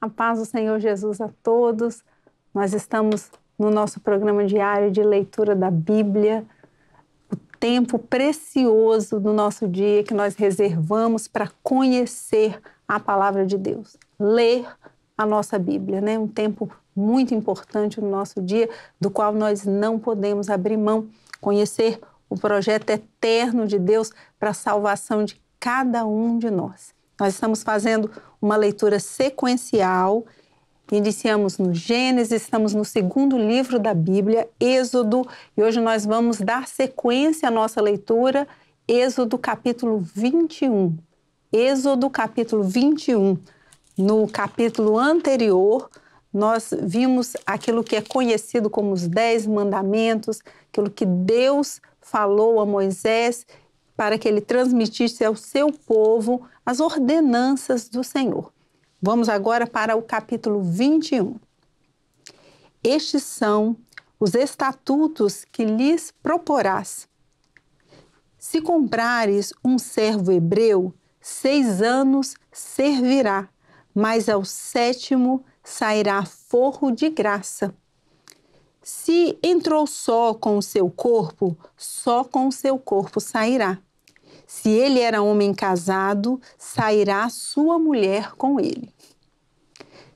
A paz do Senhor Jesus a todos. Nós estamos no nosso programa diário de leitura da Bíblia, o tempo precioso do nosso dia que nós reservamos para conhecer a palavra de Deus, ler a nossa Bíblia, né? Um tempo muito importante no nosso dia, do qual nós não podemos abrir mão, conhecer o projeto eterno de Deus para a salvação de cada um de nós. Nós estamos fazendo uma leitura sequencial. Iniciamos no Gênesis, estamos no segundo livro da Bíblia, Êxodo, e hoje nós vamos dar sequência à nossa leitura, Êxodo capítulo 21. Êxodo capítulo 21. No capítulo anterior, nós vimos aquilo que é conhecido como os 10 mandamentos, aquilo que Deus falou a Moisés para que ele transmitisse ao seu povo as ordenanças do Senhor. Vamos agora para o capítulo 21. Estes são os estatutos que lhes proporás. Se comprares um servo hebreu, 6 anos servirá, mas ao 7º sairá forro de graça. Se entrou só com o seu corpo, só com o seu corpo sairá. Se ele era homem casado, sairá sua mulher com ele.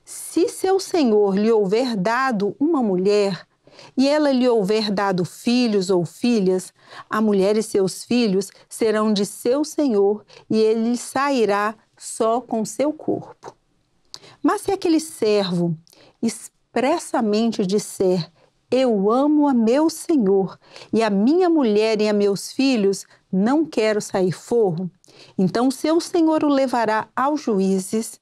Se seu senhor lhe houver dado uma mulher, e ela lhe houver dado filhos ou filhas, a mulher e seus filhos serão de seu senhor, e ele sairá só com seu corpo. Mas se aquele servo expressamente disser: eu amo a meu senhor, e a minha mulher e a meus filhos não quero sair forro, então seu senhor o levará aos juízes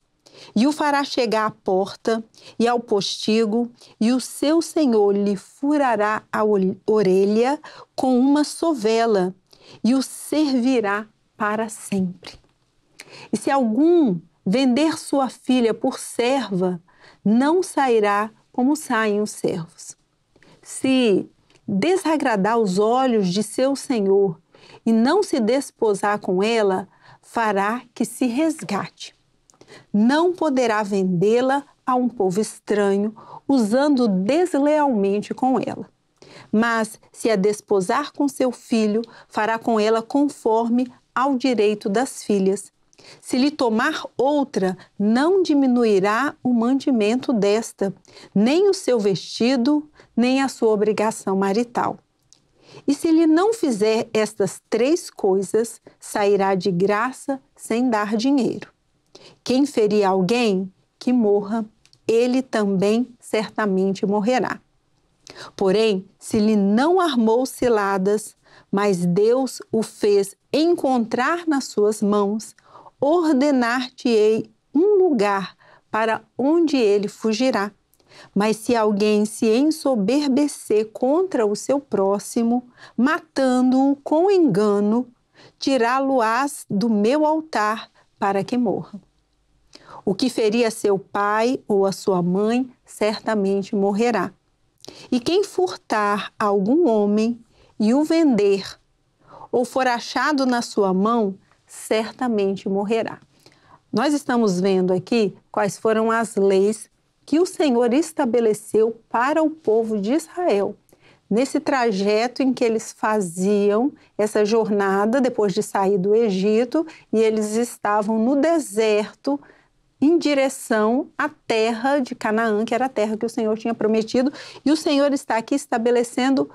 e o fará chegar à porta e ao postigo, e o seu senhor lhe furará a orelha com uma sovela e o servirá para sempre. E se algum vender sua filha por serva, não sairá como saem os servos. Se desagradar os olhos de seu senhor e não se desposar com ela, fará que se resgate. Não poderá vendê-la a um povo estranho, usando deslealmente com ela. Mas, se a desposar com seu filho, fará com ela conforme ao direito das filhas. Se lhe tomar outra, não diminuirá o mantimento desta, nem o seu vestido, nem a sua obrigação marital. E se lhe não fizer estas 3 coisas, sairá de graça sem dar dinheiro. Quem ferir alguém, que morra, ele também certamente morrerá. Porém, se lhe não armou ciladas, mas Deus o fez encontrar nas suas mãos, ordenar-te-ei um lugar para onde ele fugirá. Mas se alguém se ensoberbecer contra o seu próximo, matando-o com engano, tirá-lo-ás do meu altar para que morra. O que ferir a seu pai ou a sua mãe, certamente morrerá. E quem furtar algum homem e o vender, ou for achado na sua mão, certamente morrerá. Nós estamos vendo aqui quais foram as leis que o Senhor estabeleceu para o povo de Israel, nesse trajeto em que eles faziam essa jornada depois de sair do Egito, e eles estavam no deserto em direção à terra de Canaã, que era a terra que o Senhor tinha prometido, e o Senhor está aqui estabelecendo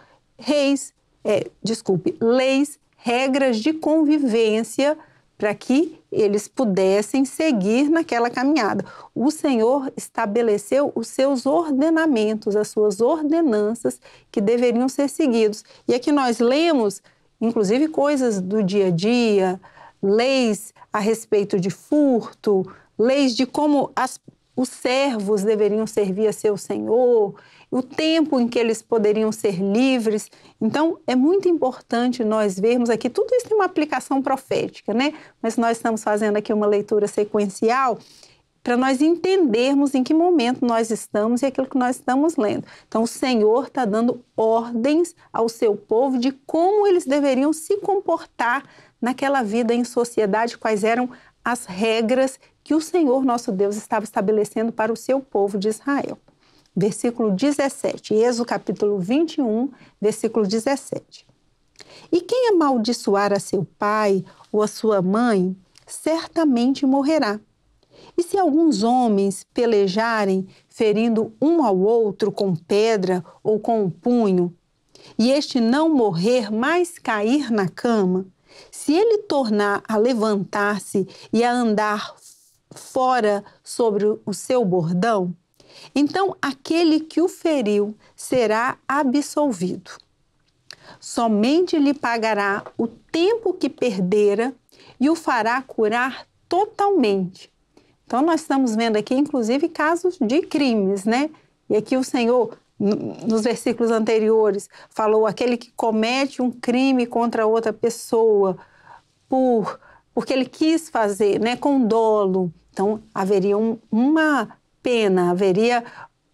leis, regras de convivência para que eles pudessem seguir naquela caminhada. O Senhor estabeleceu os seus ordenamentos, as suas ordenanças que deveriam ser seguidos. E aqui nós lemos, inclusive, coisas do dia a dia, leis a respeito de furto, leis de como os servos deveriam servir a seu senhor, o tempo em que eles poderiam ser livres. Então, é muito importante nós vermos aqui, tudo isso tem uma aplicação profética, né? Mas nós estamos fazendo aqui uma leitura sequencial para nós entendermos em que momento nós estamos e aquilo que nós estamos lendo. Então, o Senhor está dando ordens ao seu povo de como eles deveriam se comportar naquela vida em sociedade, quais eram as regras que o Senhor nosso Deus estava estabelecendo para o seu povo de Israel. Versículo 17, Êxodo capítulo 21, versículo 17. E quem amaldiçoar a seu pai ou a sua mãe, certamente morrerá. E se alguns homens pelejarem, ferindo um ao outro com pedra ou com um punho, e este não morrer, mas cair na cama, se ele tornar a levantar-se e a andar fora sobre o seu bordão, então aquele que o feriu será absolvido. Somente lhe pagará o tempo que perdera e o fará curar totalmente. Então, nós estamos vendo aqui, inclusive, casos de crimes, né? E aqui o Senhor, nos versículos anteriores, falou aquele que comete um crime contra outra pessoa porque ele quis fazer, né, com dolo. Então, haveria uma pena, haveria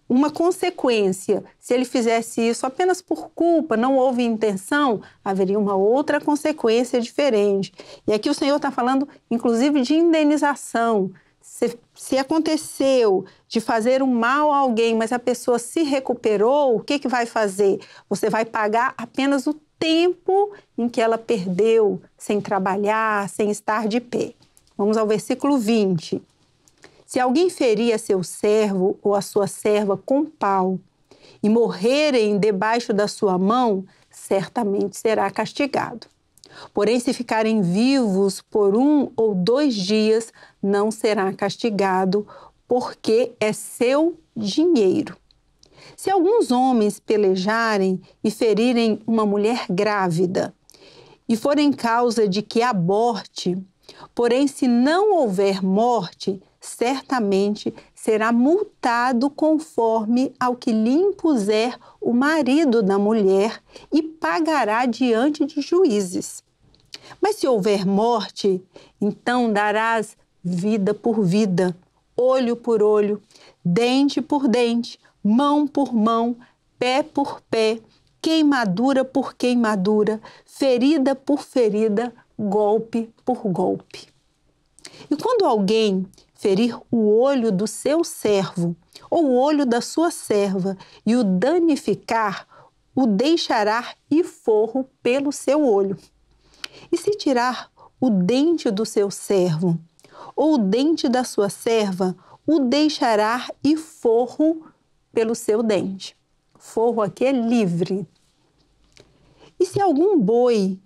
uma consequência. Se ele fizesse isso apenas por culpa, não houve intenção, haveria uma outra consequência diferente. E aqui o Senhor está falando, inclusive, de indenização. Se aconteceu de fazer um mal a alguém, mas a pessoa se recuperou, o que vai fazer? Você vai pagar apenas o tempo em que ela perdeu, sem trabalhar, sem estar de pé. Vamos ao versículo 20. Se alguém ferir a seu servo ou a sua serva com pau e morrerem debaixo da sua mão, certamente será castigado. Porém, se ficarem vivos por 1 ou 2 dias, não será castigado, porque é seu dinheiro. Se alguns homens pelejarem e ferirem uma mulher grávida, e forem causa de que aborte, porém, se não houver morte, certamente será multado conforme ao que lhe impuser o marido da mulher e pagará diante de juízes. Mas se houver morte, então darás vida por vida, olho por olho, dente por dente, mão por mão, pé por pé, queimadura por queimadura, ferida por ferida, golpe por golpe. E quando alguém ferir o olho do seu servo ou o olho da sua serva e o danificar, o deixará ir forro pelo seu olho. E se tirar o dente do seu servo ou o dente da sua serva, o deixará ir forro pelo seu dente. Forro aqui é livre. E se algum boi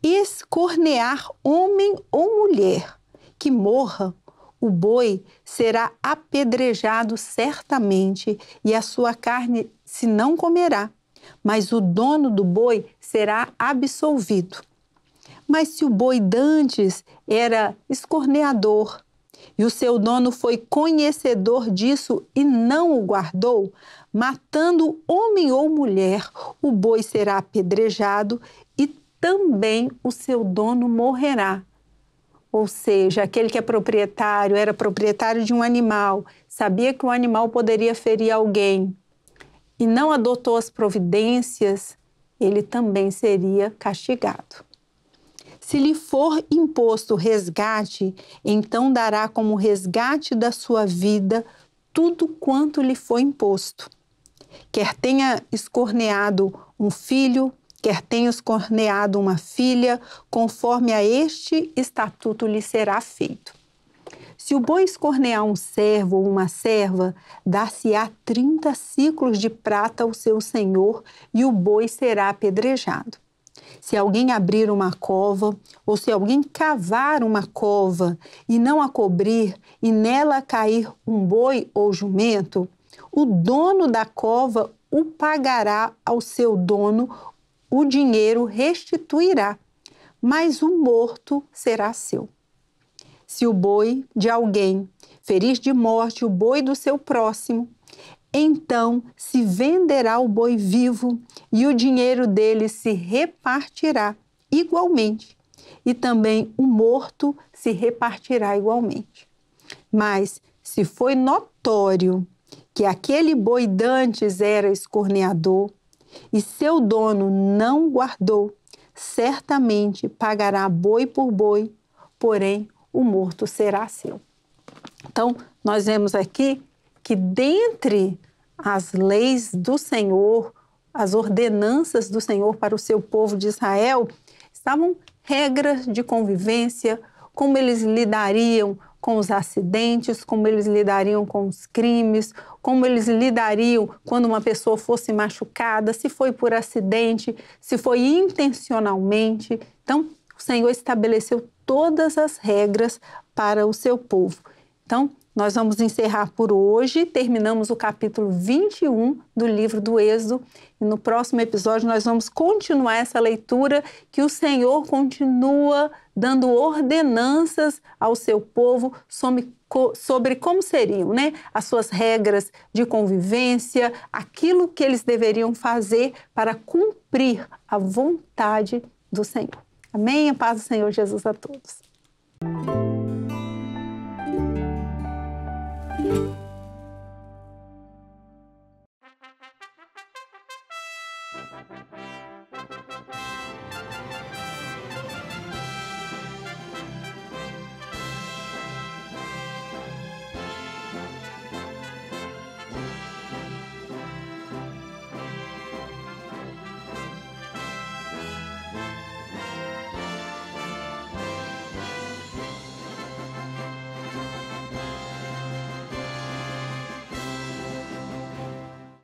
escornear homem ou mulher que morra, o boi será apedrejado certamente e a sua carne se não comerá, mas o dono do boi será absolvido. Mas se o boi dantes era escorneador e o seu dono foi conhecedor disso e não o guardou, matando homem ou mulher, o boi será apedrejado e também o seu dono morrerá. Ou seja, aquele que é proprietário, era proprietário de um animal, sabia que o animal poderia ferir alguém e não adotou as providências, ele também seria castigado. Se lhe for imposto resgate, então dará como resgate da sua vida tudo quanto lhe foi imposto. Quer tenha escorneado um filho, quer tenha escorneado uma filha, conforme a este estatuto lhe será feito. Se o boi escornear um servo ou uma serva, dar-se-á 30 siclos de prata ao seu senhor e o boi será apedrejado. Se alguém abrir uma cova, ou se alguém cavar uma cova e não a cobrir, e nela cair um boi ou jumento, o dono da cova o pagará ao seu dono, o dinheiro restituirá, mas o morto será seu. Se o boi de alguém ferir de morte o boi do seu próximo, então se venderá o boi vivo e o dinheiro dele se repartirá igualmente, e também o morto se repartirá igualmente. Mas se foi notório que aquele boi dantes era escorneador e seu dono não guardou, certamente pagará boi por boi, porém o morto será seu. Então, nós vemos aqui que dentre as leis do Senhor, as ordenanças do Senhor para o seu povo de Israel, estavam regras de convivência, como eles lidariam com os acidentes, como eles lidariam com os crimes, como eles lidariam quando uma pessoa fosse machucada, se foi por acidente, se foi intencionalmente. Então, o Senhor estabeleceu todas as regras para o seu povo. Então, nós vamos encerrar por hoje, terminamos o capítulo 21 do livro do Êxodo e no próximo episódio nós vamos continuar essa leitura que o Senhor continua dando ordenanças ao seu povo sobre como seriam, né, as suas regras de convivência, aquilo que eles deveriam fazer para cumprir a vontade do Senhor. Amém? A paz do Senhor Jesus a todos.